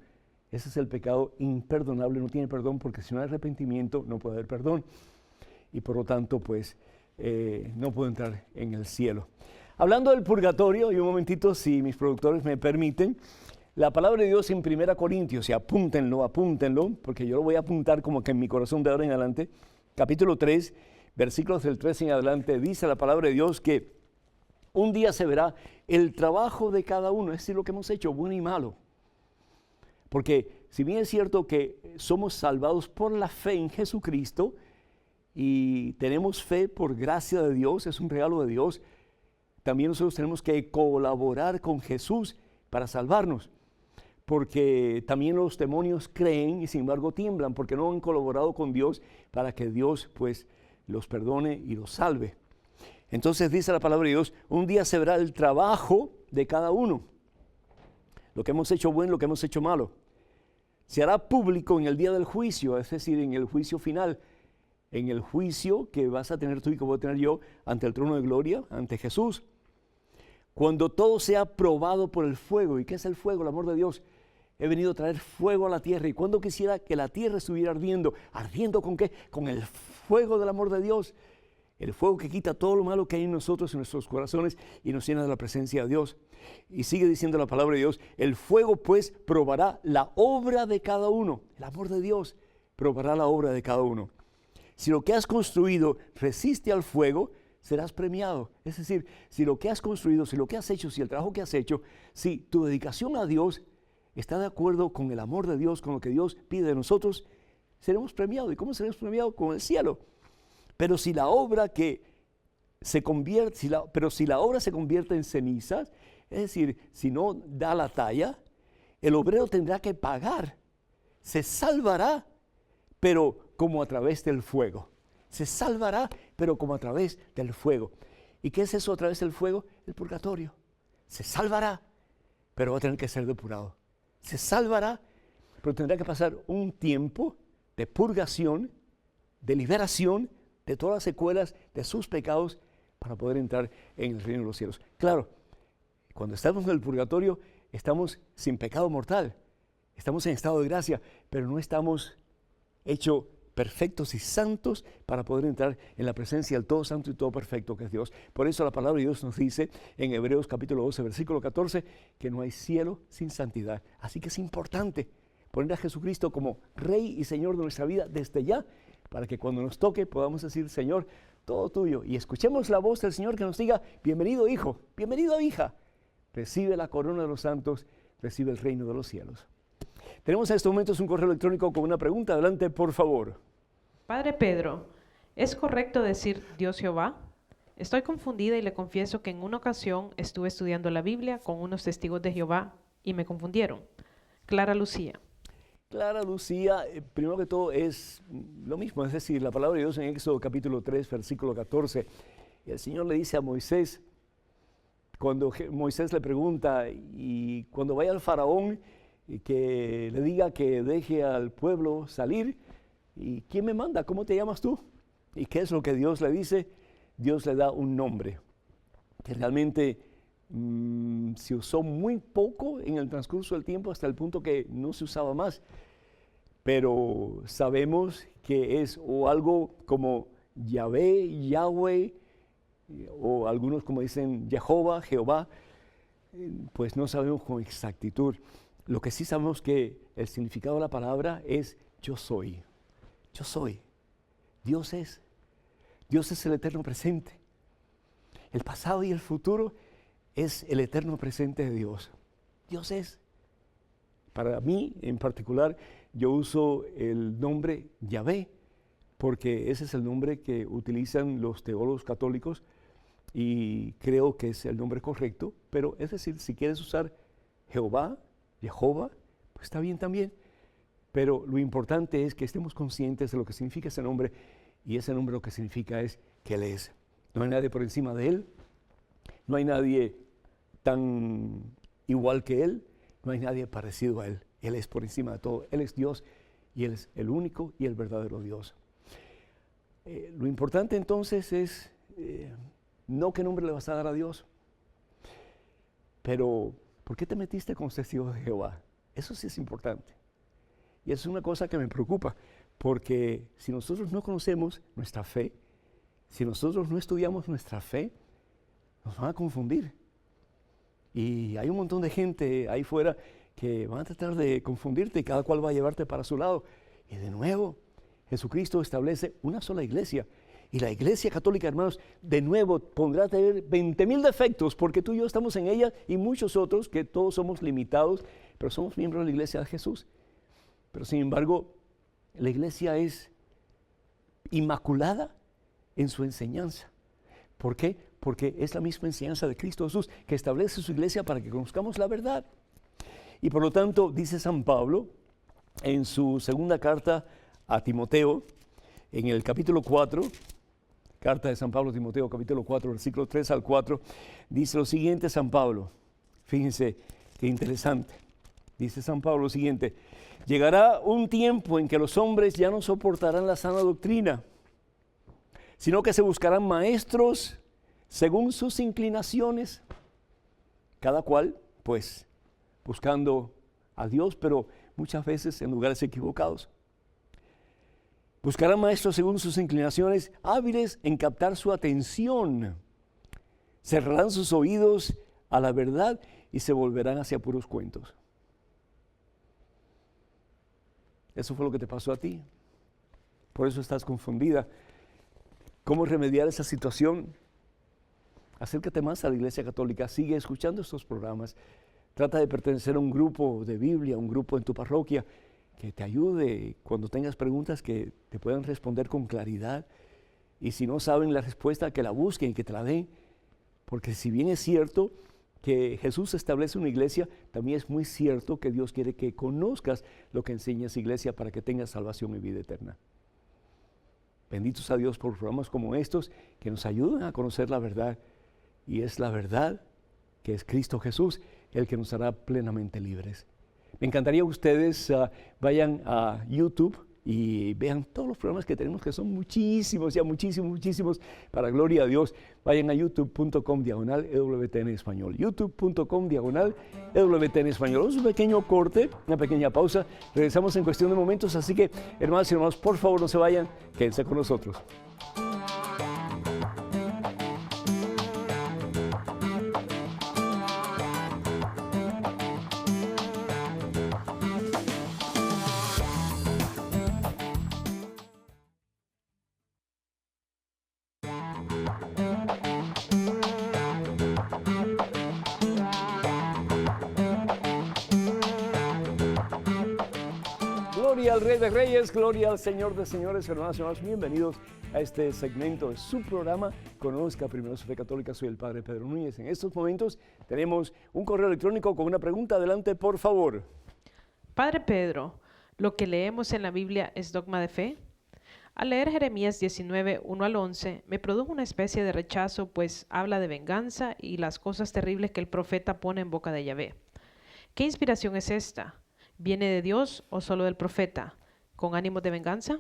Ese es el pecado imperdonable, no tiene perdón porque si no hay arrepentimiento no puede haber perdón y por lo tanto pues no puedo entrar en el cielo. Hablando del purgatorio, y un momentito, si mis productores me permiten, la palabra de Dios en 1 Corintios, y apúntenlo, porque yo lo voy a apuntar como que en mi corazón de ahora en adelante, capítulo 3, versículos del 3 en adelante, dice la palabra de Dios que un día se verá el trabajo de cada uno, es decir, lo que hemos hecho, bueno y malo. Porque si bien es cierto que somos salvados por la fe en Jesucristo, y tenemos fe por gracia de Dios, es un regalo de Dios, también nosotros tenemos que colaborar con Jesús para salvarnos. porque también los demonios creen y sin embargo tiemblan porque no han colaborado con Dios para que Dios pues los perdone y los salve. Entonces dice la palabra de Dios, un día se verá el trabajo de cada uno, lo que hemos hecho bueno, lo que hemos hecho malo. Se hará público en el día del juicio, es decir, en el juicio final, en el juicio que vas a tener tú y que voy a tener yo ante el trono de gloria, ante Jesús. Cuando todo sea probado por el fuego. ¿Y qué es el fuego? El amor de Dios. He venido a traer fuego a la tierra. Y cuando quisiera que la tierra estuviera ardiendo. ¿Ardiendo con qué? Con el fuego del amor de Dios. El fuego que quita todo lo malo que hay en nosotros, en nuestros corazones, y nos llena de la presencia de Dios. Y sigue diciendo la palabra de Dios, el fuego pues probará la obra de cada uno. El amor de Dios probará la obra de cada uno. Si lo que has construido resiste al fuego, serás premiado. Es decir, si lo que has construido, si lo que has hecho, si el trabajo que has hecho, si tu dedicación a Dios está de acuerdo con el amor de Dios, con lo que Dios pide de nosotros, seremos premiados. ¿Y cómo seremos premiados? Con el cielo. Pero si la obra se convierte en cenizas, es decir, si no da la talla, el obrero tendrá que pagar. Se salvará, pero como a través del fuego. Se salvará, pero como a través del fuego. ¿Y qué es eso a través del fuego? El purgatorio. Se salvará, pero va a tener que ser depurado. Se salvará, pero tendrá que pasar un tiempo de purgación, de liberación de todas las secuelas de sus pecados para poder entrar en el reino de los cielos. Claro, cuando estamos en el purgatorio, estamos sin pecado mortal. Estamos en estado de gracia, pero no estamos hechos perfectos y santos para poder entrar en la presencia del todo santo y todo perfecto que es Dios. Por eso la palabra de Dios nos dice en Hebreos capítulo 12, versículo 14, que no hay cielo sin santidad. Así que es importante poner a Jesucristo como Rey y Señor de nuestra vida desde ya, para que cuando nos toque podamos decir, Señor, todo tuyo. Y escuchemos la voz del Señor que nos diga, bienvenido hijo, bienvenido hija. Recibe la corona de los santos, recibe el reino de los cielos. Tenemos en estos momentos un correo electrónico con una pregunta. Adelante, por favor. Padre Pedro, ¿es correcto decir Dios Jehová? Estoy confundida y le confieso que en una ocasión estuve estudiando la Biblia con unos testigos de Jehová y me confundieron. Clara Lucía. Clara Lucía, primero que todo es lo mismo, es decir, la palabra de Dios en Éxodo capítulo 3, versículo 14, el Señor le dice a Moisés, cuando Moisés le pregunta, y cuando vaya al faraón, que le diga que deje al pueblo salir, ¿y quién me manda? ¿Cómo te llamas tú? ¿Y qué es lo que Dios le dice? Dios le da un nombre, que realmente se usó muy poco en el transcurso del tiempo hasta el punto que no se usaba más, pero sabemos que es o algo como Yahvé, Yahweh, o algunos como dicen Jehová, pues no sabemos con exactitud. Lo que sí sabemos que el significado de la palabra es yo soy, yo soy, Dios es el eterno presente, el pasado y el futuro es el eterno presente de Dios. Dios es. Para mí, en particular, yo uso el nombre Yahvé, porque ese es el nombre que utilizan los teólogos católicos y creo que es el nombre correcto, pero es decir, si quieres usar Jehová, pues está bien también, pero lo importante es que estemos conscientes de lo que significa ese nombre, y ese nombre lo que significa es que Él es. No hay nadie por encima de Él, no hay nadie tan igual que Él, no hay nadie parecido a Él. Él es por encima de todo, Él es Dios y Él es el único y el verdadero Dios. Lo importante entonces es no qué nombre le vas a dar a Dios, pero ¿por qué te metiste con los testigos de Jehová? Eso sí es importante. Y eso es una cosa que me preocupa, porque si nosotros no conocemos nuestra fe, si nosotros no estudiamos nuestra fe, nos van a confundir. Y hay un montón de gente ahí fuera que van a tratar de confundirte y cada cual va a llevarte para su lado. Y de nuevo, Jesucristo establece una sola iglesia. Y la iglesia católica, hermanos, de nuevo podrá tener 20,000 defectos porque tú y yo estamos en ella y muchos otros que todos somos limitados, pero somos miembros de la iglesia de Jesús. Pero sin embargo, la iglesia es inmaculada en su enseñanza. ¿Por qué? Porque es la misma enseñanza de Cristo Jesús que establece su iglesia para que conozcamos la verdad. Y por lo tanto, dice San Pablo en su segunda carta a Timoteo, en el capítulo 4, carta de San Pablo a Timoteo, capítulo 4, versículos 3 al 4, dice lo siguiente San Pablo. Fíjense qué interesante. Dice San Pablo lo siguiente: llegará un tiempo en que los hombres ya no soportarán la sana doctrina, sino que se buscarán maestros según sus inclinaciones, cada cual, pues, buscando a Dios, pero muchas veces en lugares equivocados. Buscarán maestros según sus inclinaciones, hábiles en captar su atención. Cerrarán sus oídos a la verdad y se volverán hacia puros cuentos. Eso fue lo que te pasó a ti. Por eso estás confundida. ¿Cómo remediar esa situación? Acércate más a la Iglesia Católica. Sigue escuchando estos programas. Trata de pertenecer a un grupo de Biblia, un grupo en tu parroquia que te ayude cuando tengas preguntas, que te puedan responder con claridad. Y si no saben la respuesta, que la busquen y que te la den. Porque si bien es cierto que Jesús establece una iglesia, también es muy cierto que Dios quiere que conozcas lo que enseña esa iglesia para que tengas salvación y vida eterna. Benditos a Dios por programas como estos que nos ayudan a conocer la verdad. Y es la verdad que es Cristo Jesús el que nos hará plenamente libres. Me encantaría que ustedes vayan a YouTube y vean todos los programas que tenemos, que son muchísimos, ya muchísimos, para gloria a Dios. Vayan a youtube.com/EWTN Español, youtube.com/EWTN Español. Es un pequeño corte, una pequeña pausa. Regresamos en cuestión de momentos, así que, hermanas y hermanos, por favor no se vayan, quédense con nosotros. Gloria al Rey de Reyes, gloria al Señor de Señores, hermanas y hermanos, bienvenidos a este segmento de su programa Conozca Primero su Fe Católica. Soy el Padre Pedro Núñez. En estos momentos tenemos un correo electrónico con una pregunta. Adelante, por favor. Padre Pedro, ¿lo que leemos en la Biblia es dogma de fe? Al leer Jeremías 19, 1 al 11, me produjo una especie de rechazo, pues habla de venganza y las cosas terribles que el profeta pone en boca de Yahvé. ¿Qué inspiración es esta? ¿Viene de Dios o solo del profeta? ¿Con ánimos de venganza?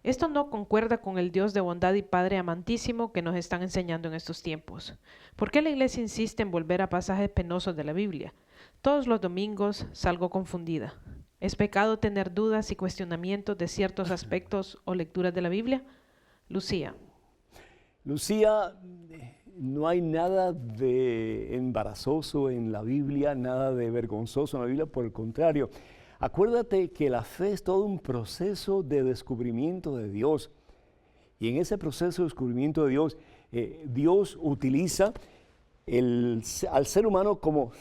Esto no concuerda con el Dios de bondad y Padre amantísimo que nos están enseñando en estos tiempos. ¿Por qué la Iglesia insiste en volver a pasajes penosos de la Biblia? Todos los domingos salgo confundida. ¿Es pecado tener dudas y cuestionamientos de ciertos aspectos o lecturas de la Biblia? Lucía. Lucía, no hay nada de embarazoso en la Biblia, nada de vergonzoso en la Biblia, por el contrario. Acuérdate que la fe es todo un proceso de descubrimiento de Dios. Y en ese proceso de descubrimiento de Dios, Dios utiliza al ser humano como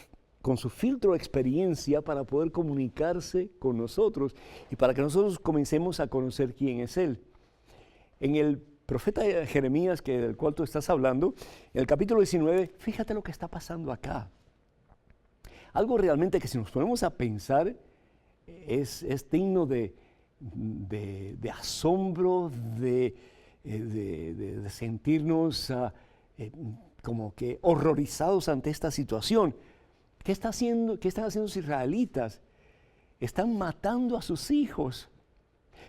con su filtro de experiencia para poder comunicarse con nosotros y para que nosotros comencemos a conocer quién es Él. En el profeta Jeremías, del cual tú estás hablando, en el capítulo 19, fíjate lo que está pasando acá. Algo realmente que si nos ponemos a pensar es digno de asombro, de sentirnos como que horrorizados ante esta situación. ¿Qué están haciendo los israelitas? Están matando a sus hijos.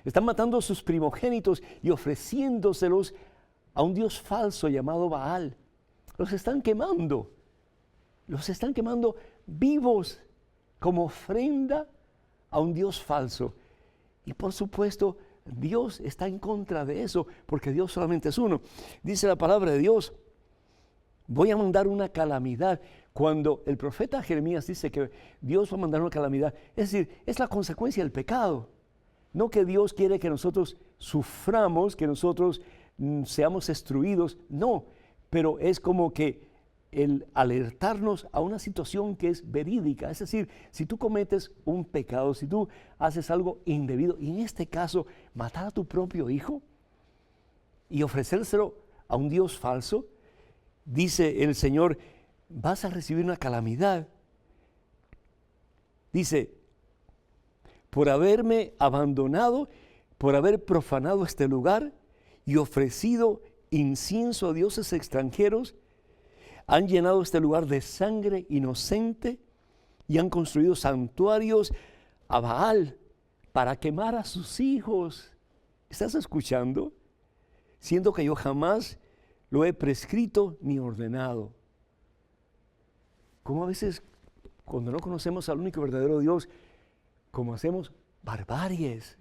Están matando a sus primogénitos y ofreciéndoselos a un dios falso llamado Baal. Los están quemando vivos como ofrenda a un dios falso. Y por supuesto, Dios está en contra de eso, porque Dios solamente es uno. Dice la palabra de Dios: voy a mandar una calamidad. Cuando el profeta Jeremías dice que Dios va a mandar una calamidad, es decir, es la consecuencia del pecado. No que Dios quiere que nosotros suframos, que nosotros seamos destruidos, no, pero es como que el alertarnos a una situación que es verídica. Es decir, si tú cometes un pecado, si tú haces algo indebido, y en este caso matar a tu propio hijo y ofrecérselo a un Dios falso, dice el Señor: vas a recibir una calamidad. Dice, por haberme abandonado, por haber profanado este lugar y ofrecido incienso a dioses extranjeros, han llenado este lugar de sangre inocente y han construido santuarios a Baal para quemar a sus hijos. ¿Estás escuchando? Siendo que yo jamás lo he prescrito ni ordenado. Como a veces, cuando no conocemos al único verdadero Dios, como hacemos barbaries,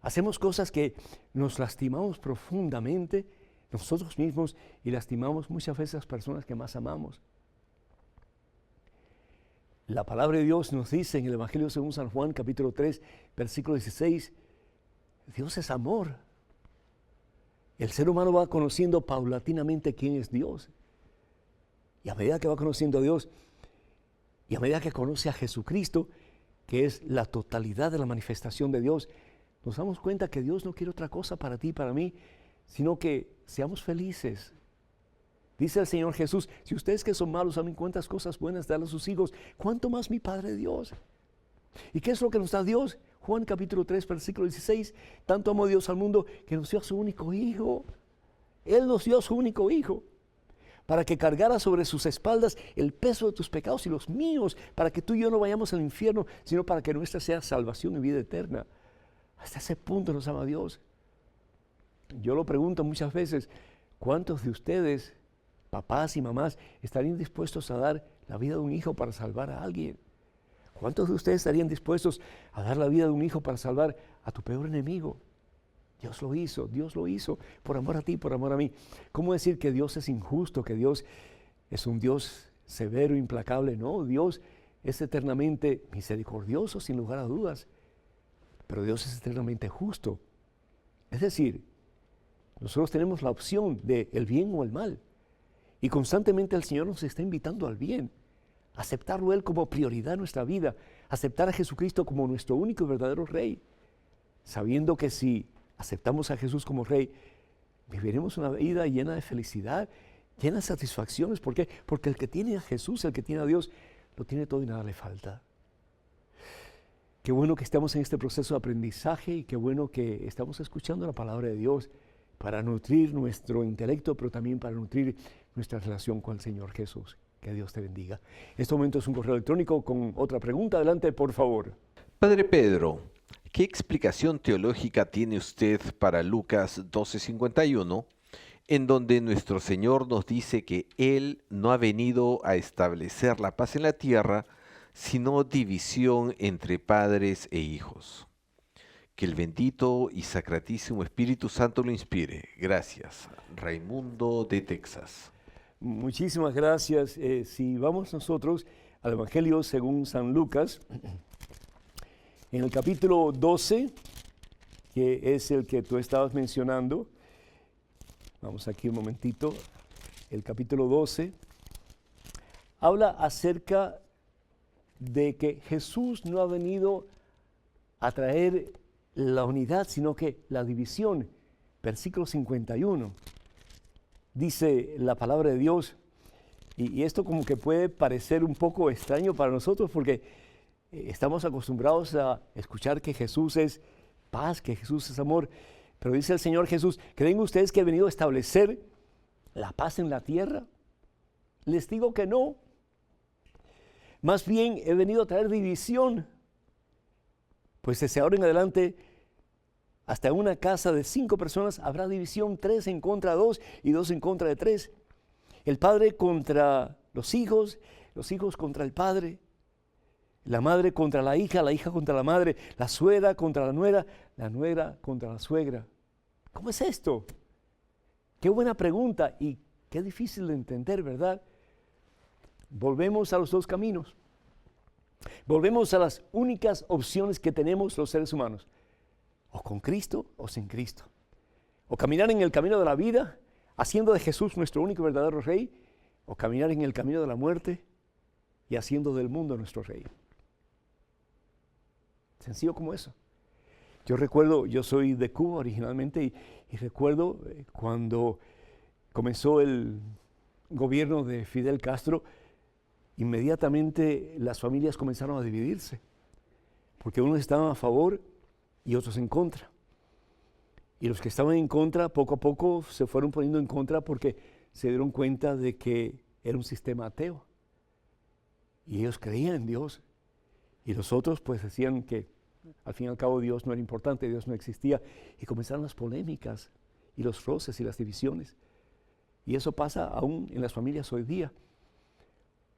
hacemos cosas que nos lastimamos profundamente nosotros mismos y lastimamos muchas veces a las personas que más amamos. La palabra de Dios nos dice en el Evangelio según San Juan, capítulo 3, versículo 16, Dios es amor. El ser humano va conociendo paulatinamente quién es Dios. Y a medida que va conociendo a Dios, y a medida que conoce a Jesucristo, que es la totalidad de la manifestación de Dios, nos damos cuenta que Dios no quiere otra cosa para ti y para mí, sino que seamos felices. Dice el Señor Jesús, si ustedes que son malos saben cuántas cosas buenas dan a sus hijos, ¿cuánto más mi Padre Dios? ¿Y qué es lo que nos da Dios? Juan capítulo 3, versículo 16, tanto amó Dios al mundo que nos dio a su único Hijo. Él nos dio a su único Hijo para que cargara sobre sus espaldas el peso de tus pecados y los míos, para que tú y yo no vayamos al infierno, sino para que nuestra sea salvación y vida eterna. Hasta ese punto nos ama Dios. Yo lo pregunto muchas veces, ¿cuántos de ustedes, papás y mamás, estarían dispuestos a dar la vida de un hijo para salvar a alguien? ¿Cuántos de ustedes estarían dispuestos a dar la vida de un hijo para salvar a tu peor enemigo? Dios lo hizo, por amor a ti, por amor a mí. ¿Cómo decir que Dios es injusto, que Dios es un Dios severo, implacable? No, Dios es eternamente misericordioso, sin lugar a dudas, pero Dios es eternamente justo. Es decir, nosotros tenemos la opción de el bien o el mal, y constantemente el Señor nos está invitando al bien, aceptarlo Él como prioridad en nuestra vida, aceptar a Jesucristo como nuestro único y verdadero Rey, sabiendo que si aceptamos a Jesús como Rey, viviremos una vida llena de felicidad, llena de satisfacciones. ¿Por qué? Porque el que tiene a Jesús, el que tiene a Dios, lo tiene todo y nada le falta. Qué bueno que estamos en este proceso de aprendizaje y qué bueno que estamos escuchando la palabra de Dios para nutrir nuestro intelecto, pero también para nutrir nuestra relación con el Señor Jesús. Que Dios te bendiga. Este momento es un correo electrónico con otra pregunta. Adelante, por favor. Padre Pedro, ¿qué explicación teológica tiene usted para Lucas 12:51, en donde nuestro Señor nos dice que Él no ha venido a establecer la paz en la tierra, sino división entre padres e hijos? Que el bendito y sacratísimo Espíritu Santo lo inspire. Gracias. Raimundo de Texas. Muchísimas gracias. Si vamos nosotros al Evangelio según San Lucas, en el capítulo 12, que es el que tú estabas mencionando, vamos aquí un momentito, el capítulo 12, habla acerca de que Jesús no ha venido a traer la unidad, sino que la división. Versículo 51. Dice la palabra de Dios, y esto como que puede parecer un poco extraño para nosotros porque estamos acostumbrados a escuchar que Jesús es paz, que Jesús es amor, pero dice el Señor Jesús, ¿creen ustedes que he venido a establecer la paz en la tierra? Les digo que no. Más bien he venido a traer división, pues desde ahora en adelante hasta una casa de 5 personas habrá división, 3 en contra de 2 y 2 en contra de 3. El padre contra los hijos contra el padre, la madre contra la hija contra la madre, la suegra contra la nuera contra la suegra. ¿Cómo es esto? Qué buena pregunta y qué difícil de entender, ¿verdad? Volvemos a los dos caminos. Volvemos a las únicas opciones que tenemos los seres humanos. O con Cristo o sin Cristo. O caminar en el camino de la vida, haciendo de Jesús nuestro único y verdadero Rey, o caminar en el camino de la muerte y haciendo del mundo nuestro Rey. Sencillo como eso. Yo recuerdo, yo soy de Cuba originalmente y recuerdo cuando comenzó el gobierno de Fidel Castro, inmediatamente las familias comenzaron a dividirse, porque unos estaban a favor y otros en contra. Y los que estaban en contra, poco a poco se fueron poniendo en contra porque se dieron cuenta de que era un sistema ateo. Y ellos creían en Dios. Y los otros pues decían que al fin y al cabo Dios no era importante, Dios no existía. Y comenzaron las polémicas y los roces y las divisiones. Y eso pasa aún en las familias hoy día.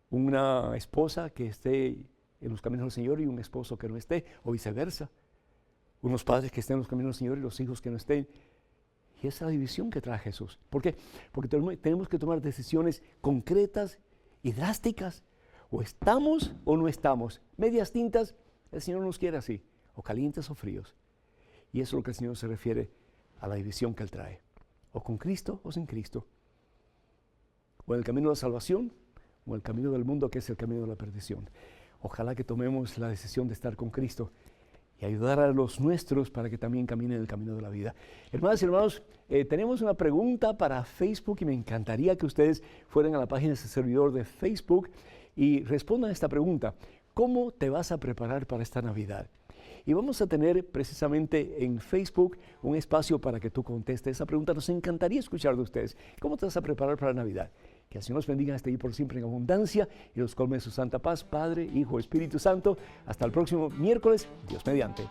Una esposa que esté en los caminos del Señor y un esposo que no esté, o viceversa. Unos padres que estén en los caminos del Señor y los hijos que no estén. Y esa división que trae Jesús. ¿Por qué? Porque tenemos que tomar decisiones concretas y drásticas. O estamos o no estamos. Medias tintas, el Señor nos quiere así. O calientes o fríos. Y eso es lo que el Señor se refiere a la división que Él trae. O con Cristo o sin Cristo. O en el camino de la salvación o en el camino del mundo que es el camino de la perdición. Ojalá que tomemos la decisión de estar con Cristo y ayudar a los nuestros para que también caminen el camino de la vida. Hermanas y hermanos, tenemos una pregunta para Facebook y me encantaría que ustedes fueran a la página de este servidor de Facebook y respondan a esta pregunta. ¿Cómo te vas a preparar para esta Navidad? Y vamos a tener precisamente en Facebook un espacio para que tú contestes esa pregunta. Nos encantaría escuchar de ustedes. ¿Cómo te vas a preparar para Navidad? Que el Señor nos bendiga hasta ahí por siempre en abundancia y los colme de su santa paz, Padre, Hijo, Espíritu Santo. Hasta el próximo miércoles, Dios mediante.